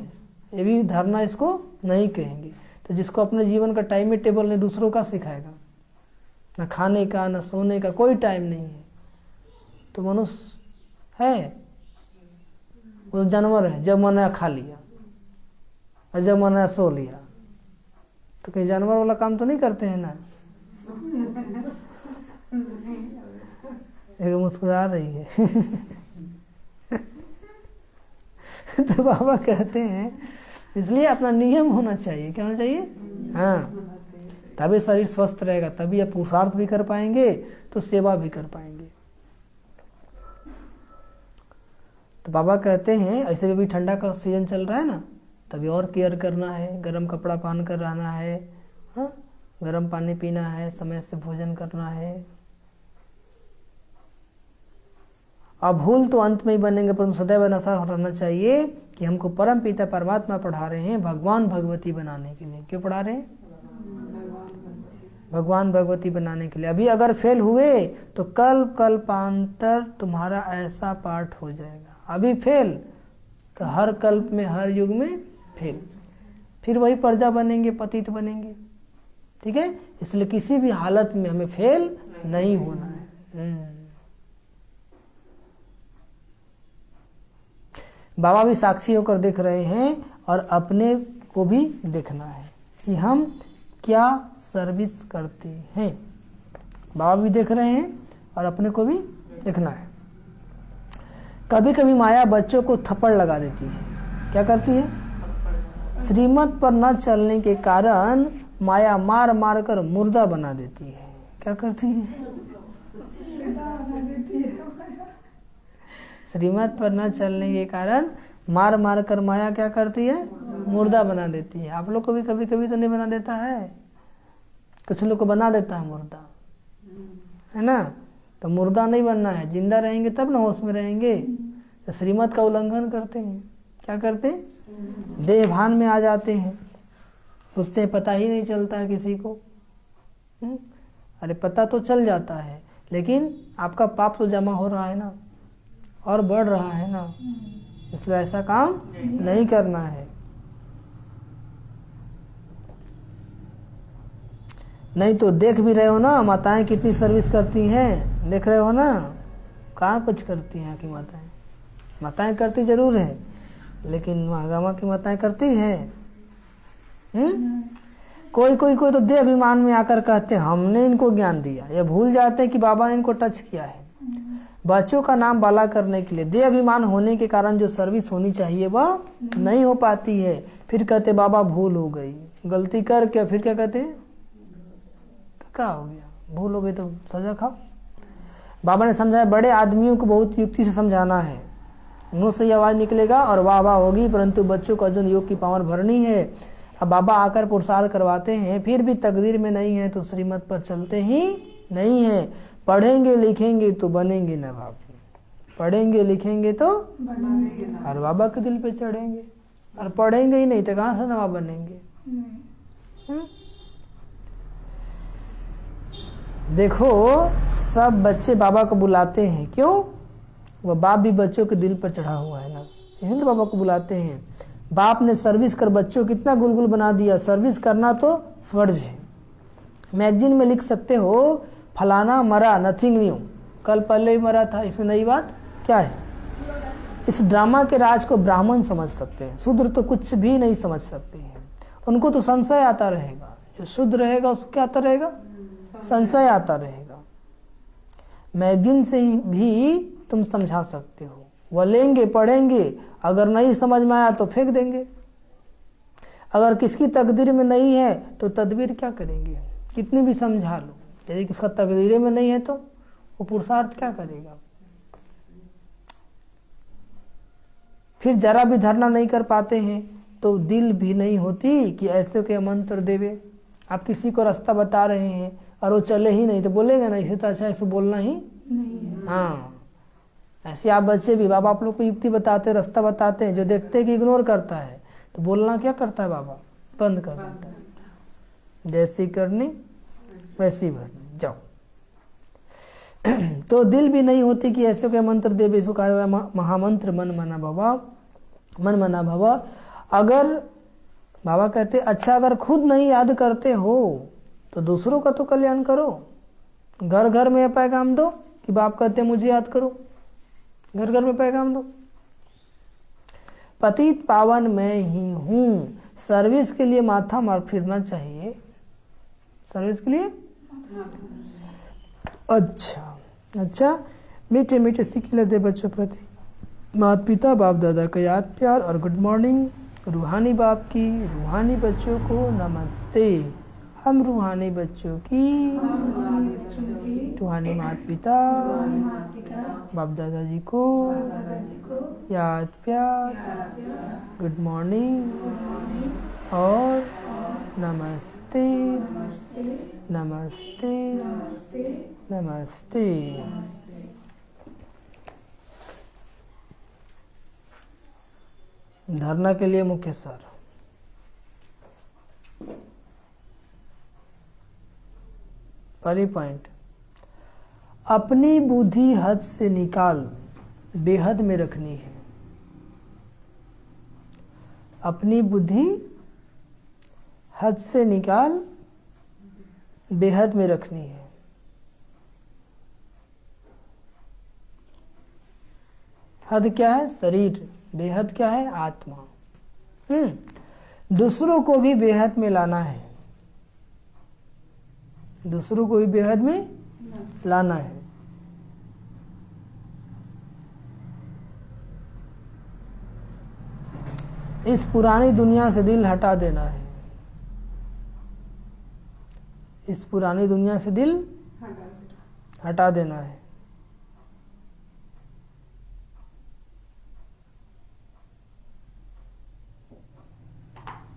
ये भी धारणा इसको नहीं कहेंगे। तो जिसको अपने जीवन का टाइम टेबल नहीं, दूसरों का सिखाएगा। न खाने का न सोने का कोई टाइम नहीं है तो मनुष्य है, वो जानवर है। जब मन आया खा लिया और जब मन आया सो लिया। तो कहीं जानवर वाला काम तो नहीं करते हैं ना। एक मुस्कुरा रही है। तो बाबा कहते हैं इसलिए अपना नियम होना चाहिए। क्या होना चाहिए? हाँ, तभी शरीर स्वस्थ रहेगा, तभी आप पुरुषार्थ भी कर पाएंगे तो सेवा भी कर पाएंगे। तो बाबा कहते हैं ऐसे भी ठंडा का सीजन चल रहा है ना, तभी और केयर करना है। गर्म कपड़ा पहन कर रहना है, हाँ, गर्म पानी पीना है, समय से भोजन करना है। अब भूल तो अंत में ही बनेंगे, परंतु सदैव नशा रहना चाहिए कि हमको परम पिता परमात्मा पढ़ा रहे हैं भगवान भगवती बनाने के लिए। क्यों पढ़ा रहे हैं? भगवान भगवती बनाने के लिए। अभी अगर फेल हुए तो कल कल्पांतर तुम्हारा ऐसा पाठ हो जाएगा। अभी फेल तो हर कल्प में, हर युग में फेल, फिर वही प्रजा बनेंगे, पतित बनेंगे। ठीक है, इसलिए किसी भी हालत में हमें फेल नहीं होना है। बाबा भी साक्षी होकर देख रहे हैं और अपने को भी देखना है कि हम क्या सर्विस करते हैं। बाबा भी देख रहे हैं और अपने को भी देखना है। कभी कभी माया बच्चों को थप्पड़ लगा देती है। क्या करती है? श्रीमत पर न चलने के कारण माया मार मार कर मुर्दा बना देती है। क्या करती है? श्रीमत पर न चलने के कारण मार मार कर माया क्या करती है? मुर्दा बना देती है। आप लोग को भी कभी कभी तो नहीं बना देता है? कुछ लोग को बना देता है मुर्दा, है ना? तो मुर्दा नहीं बनना है, जिंदा रहेंगे तब ना होश में रहेंगे। तो श्रीमत का उल्लंघन करते हैं, क्या करते हैं? देह भान में आ जाते हैं, सोचते हैं पता ही नहीं चलता है किसी को। अरे पता तो चल जाता है, लेकिन आपका पाप तो जमा हो रहा है ना, और बढ़ रहा है ना, इसलिए ऐसा काम नहीं करना है। नहीं तो देख भी रहे हो ना, माताएं कितनी सर्विस करती हैं, देख रहे हो ना, कहाँ कुछ करती हैं कि माताएं। माताएं करती जरूर है, लेकिन महागामा की माताएं करती हैं। कोई तो देह अभिमान में आकर कहते हैं हमने इनको ज्ञान दिया, ये भूल जाते हैं कि बाबा ने इनको टच किया है। बच्चों का नाम बाला करने के लिए देह अभिमान होने के कारण जो सर्विस होनी चाहिए वह नहीं हो पाती है। फिर कहते बाबा भूल हो गई, गलती करके फिर क्या कहते हैं? क्या हो गया? भूल हो गई तो सजा खाओ। बाबा ने समझाया बड़े आदमियों को बहुत युक्ति से समझाना है, मुंह से आवाज निकलेगा और वाह वाह होगी, परंतु बच्चों को अर्जुन योग की पावर भरनी है। अब बाबा आकर पुरस्कार करवाते हैं, फिर भी तकदीर में नहीं है तो श्रीमत पर चलते ही नहीं है। पढ़ेंगे लिखेंगे तो बनेंगे नवाब, पढ़ेंगे लिखेंगे तो और बाबा के दिल पे चढ़ेंगे, और पढ़ेंगे ही नहीं तो कहाँ से नवाब बनेंगे? देखो सब बच्चे बाबा को बुलाते हैं, क्यों? वह बाप भी बच्चों के दिल पर चढ़ा हुआ है ना, इसलिए तो बाबा को बुलाते हैं। बाप ने सर्विस कर बच्चों को कितना गुलगुल बना दिया। सर्विस करना तो फर्ज है। मैगजीन में लिख सकते हो फलाना मरा, नथिंग न्यू, कल पहले ही मरा था, इसमें नई बात क्या है? इस ड्रामा के राज को ब्राह्मण समझ सकते हैं, शूद्र तो कुछ भी नहीं समझ सकते हैं। उनको तो संशय आता रहेगा, जो शुद्ध रहेगा उसको क्या आता रहेगा? संशय आता रहेगा। मैगजीन से भी तुम समझा सकते हो, वह लेंगे पढ़ेंगे, अगर नहीं समझ में आया तो फेंक देंगे। अगर किसकी तकदीर में नहीं है तो तदबीर क्या करेंगे? कितनी भी समझा लो, यदि किसका तकदीर में नहीं है तो वो पुरुषार्थ क्या करेगा? फिर जरा भी धरना नहीं कर पाते हैं तो दिल भी नहीं होती कि ऐसे के मंत्र देवे। आप किसी को रास्ता बता रहे हैं और वो चले ही नहीं तो बोलेगा ना, इसे तो अच्छा ऐसे बोलना ही नहीं। हाँ, ऐसे आप बच्चे भी, बाबा आप लोग को युक्ति बताते, रास्ता बताते हैं, जो देखते हैं कि इग्नोर करता है तो बोलना क्या करता है? बाबा बंद कर देता है, जैसी करनी वैसी भरनी, जाओ। तो दिल भी नहीं होती कि ऐसे के मंत्र दे बेसु का महामंत्र मन मना भवा, मन मना भवा। अगर बाबा कहते अच्छा अगर खुद नहीं याद करते हो तो दूसरों का तो कल्याण करो। घर घर में पैगाम दो कि बाप कहते मुझे याद करो, घर घर में पैगाम दो। पतित पावन मैं ही हूँ, सर्विस के लिए माथा मार फिरना चाहिए, सर्विस के लिए। अच्छा मीठे मीठे सिक्के दे बच्चों प्रति माता पिता बाप दादा का याद प्यार और गुड मॉर्निंग। रूहानी बाप की रूहानी बच्चों को नमस्ते। हम रूहानी बच्चों की रूहानी माता पिता बाप दादाजी को याद प्यार, गुड मॉर्निंग और नमस्ते नमस्ते नमस्ते। धरना के लिए मुख्य सर। पहली पॉइंट, अपनी बुद्धि हद से निकाल बेहद में रखनी है। अपनी बुद्धि हद से निकाल बेहद में रखनी है। हद क्या है? शरीर। बेहद क्या है? आत्मा। दूसरों को भी बेहद में लाना है, दूसरों को भी बेहद में लाना है। इस पुरानी दुनिया से दिल हटा देना है। इस पुरानी दुनिया से दिल हटा देना है।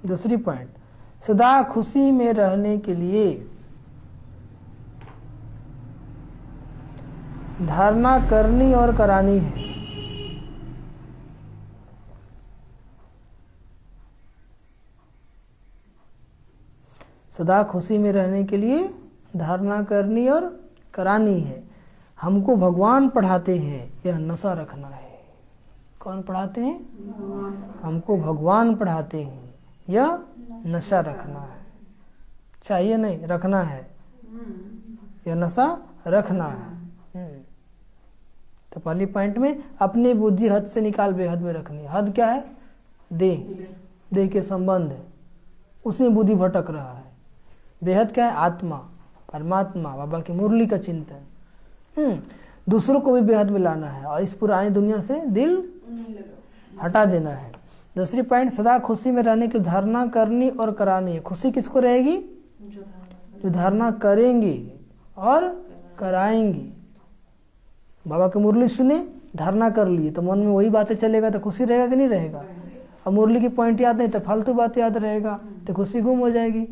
दूसरी पॉइंट, सदा खुशी में रहने के लिए धारणा करनी और करानी है। सदा खुशी में रहने के लिए धारणा करनी और करानी है। हमको भगवान पढ़ाते हैं यह नशा रखना है। कौन पढ़ाते हैं? हमको भगवान पढ़ाते हैं यह नशा रखना है। चाहिए नहीं, रखना है। यह नशा रखना है। तो पहली पॉइंट में अपनी बुद्धि हद से निकाल बेहद में रखनी है। हद क्या है? देह के संबंध, उसमें बुद्धि भटक रहा है। बेहद क्या है? आत्मा, परमात्मा, बाबा की मुरली का चिंतन। दूसरों को भी बेहद में लाना है और इस पुरानी दुनिया से दिल हटा देना है। दूसरी पॉइंट, सदा खुशी में रहने की धारणा करनी और करानी है। खुशी किसको रहेगी? जो धारणा करेंगे और कराएंगे। बाबा की मुरली सुने, धारणा कर लिए तो मन में वही बातें चलेगा तो खुशी रहेगा कि नहीं रहेगा? और मुरली की पॉइंट याद नहीं तो फालतू बात याद रहेगा तो खुशी गुम हो जाएगी।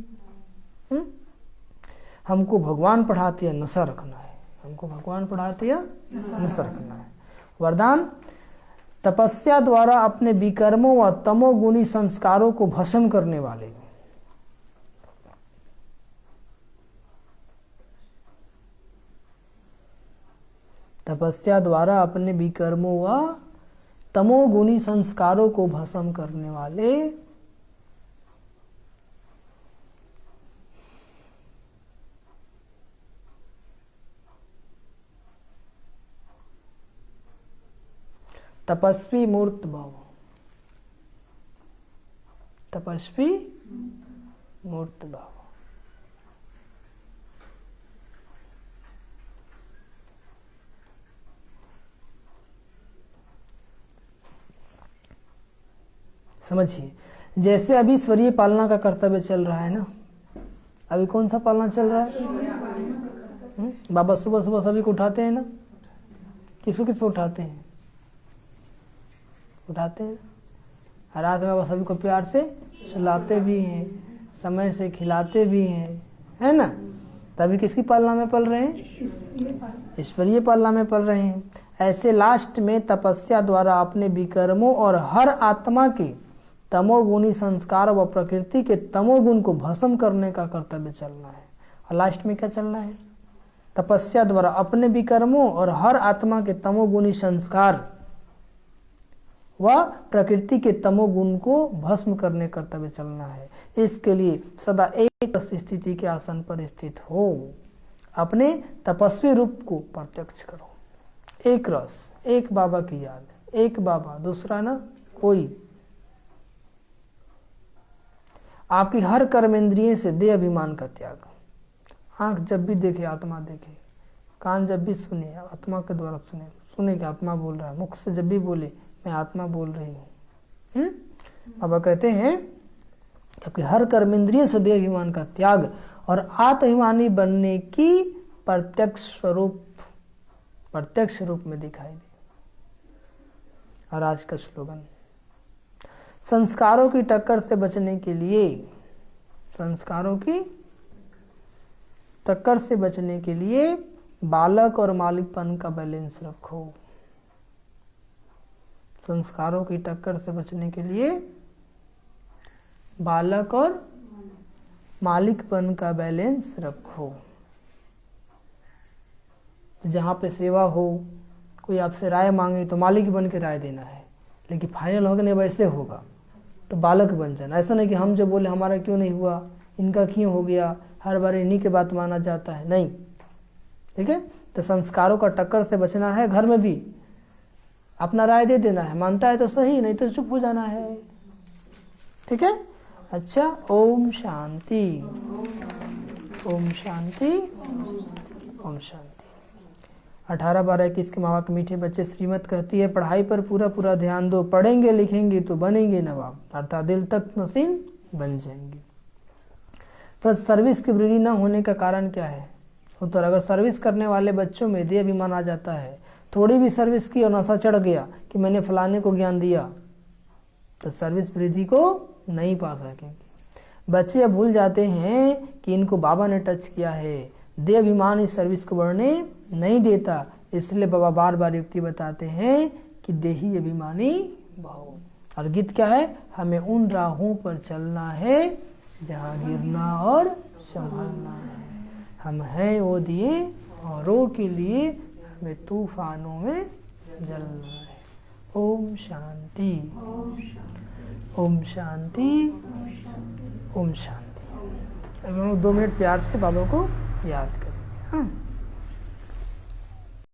हमको भगवान पढ़ाते हैं नशा रखना है। हमको भगवान पढ़ाते हैं नशा रखना है। वरदान, तपस्या द्वारा अपने विकर्मों व तमोगुणी संस्कारों को भस्म करने वाले। तपस्या द्वारा अपने विकर्मों व तमोगुणी संस्कारों को भस्म करने वाले तपस्वी मूर्त भाव। तपस्वी मूर्त भाव। समझिए, जैसे अभी ईश्वरीय पालना का कर्तव्य चल रहा है ना। अभी कौन सा पालना चल रहा है? बाबा सुबह सुबह सभी को उठाते हैं ना। किसको किसको उठाते हैं? उठाते हैं। रात में बाबा सभी को प्यार से सुलाते भी हैं, समय से खिलाते भी हैं, है ना। तभी किसकी पालना में पल रहे हैं? ईश्वरीय पालना में पल रहे हैं। ऐसे लास्ट में तपस्या द्वारा अपने विकर्मों और हर आत्मा के तमोगुणी संस्कार व प्रकृति के तमोगुण को भस्म करने का कर्तव्य चलना है। और लास्ट में क्या चलना है? तपस्या द्वारा अपने विकर्मों और हर आत्मा के तमोगुणी संस्कार व प्रकृति के तमोगुण को भस्म करने का कर्तव्य चलना है। इसके लिए सदा एक स्थिति के आसन पर स्थित हो, अपने तपस्वी रूप को प्रत्यक्ष करो। एक रस, एक बाबा की याद, एक बाबा, दूसरा ना कोई। आपकी हर कर्मेंद्रिय से दे अभिमान का त्याग। आंख जब भी देखे आत्मा देखे, कान जब भी सुने आत्मा के द्वारा सुने, सुने कि आत्मा बोल रहा है, मुख से जब भी बोले मैं आत्मा बोल रही हूँ। बाबा कहते हैं कि हर कर्मेंद्रिय से दे अभिमान का त्याग और आत्माभिमानी बनने की प्रत्यक्ष रूप में दिखाई दे। और आज का स्लोगन, संस्कारों की टक्कर से बचने के लिए, संस्कारों की टक्कर से बचने के लिए बालक और मालिकपन का बैलेंस रखो। संस्कारों की टक्कर से बचने के लिए बालक और मालिकपन का बैलेंस रखो। जहाँ पे सेवा हो, कोई आपसे राय मांगे तो मालिक बन के राय देना है, लेकिन फाइनल होगा नहीं वैसे होगा तो बालक बन जाना। ऐसा नहीं कि हम जो बोले हमारा क्यों नहीं हुआ, इनका क्यों हो गया, हर बार इन्हीं की बात माना जाता है, नहीं। ठीक है, तो संस्कारों का टक्कर से बचना है। घर में भी अपना राय दे देना है, मानता है तो सही, नहीं तो चुप हो जाना है। ठीक है, अच्छा। ओम शांति, ओम शांति, ओम शांति। 18, 12, 21 के माँ बाप के मीठे बच्चे। श्रीमत कहती है पढ़ाई पर पूरा पूरा ध्यान दो, पढ़ेंगे लिखेंगे तो बनेंगे नवाब, अर्थात दिल तक नसीन बन जाएंगे। पर सर्विस की वृद्धि न होने का कारण क्या है? उत्तर, अगर सर्विस करने वाले बच्चों में देह अभिमान आ जाता है, थोड़ी भी सर्विस की और नशा चढ़ गया कि मैंने फलाने को ज्ञान दिया, तो सर्विस वृद्धि को नहीं पा सकेंगे। बच्चे अब भूल जाते हैं कि इनको बाबा ने टच किया है। देह अभिमान इस सर्विस को बढ़ने नहीं देता, इसलिए बाबा बार बार युक्ति बताते हैं कि देही अभिमानी भाव। और गीत क्या है? हमें उन राहों पर चलना है जहाँ गिरना और संभलना है। हम हैं वो दिए औरों के लिए, हमें तूफानों में जलना है। ओम शांति, ओम शांति, ओम शांति। अब हम 2 मिनट प्यार से बाबा को याद करेंगे। हाँ।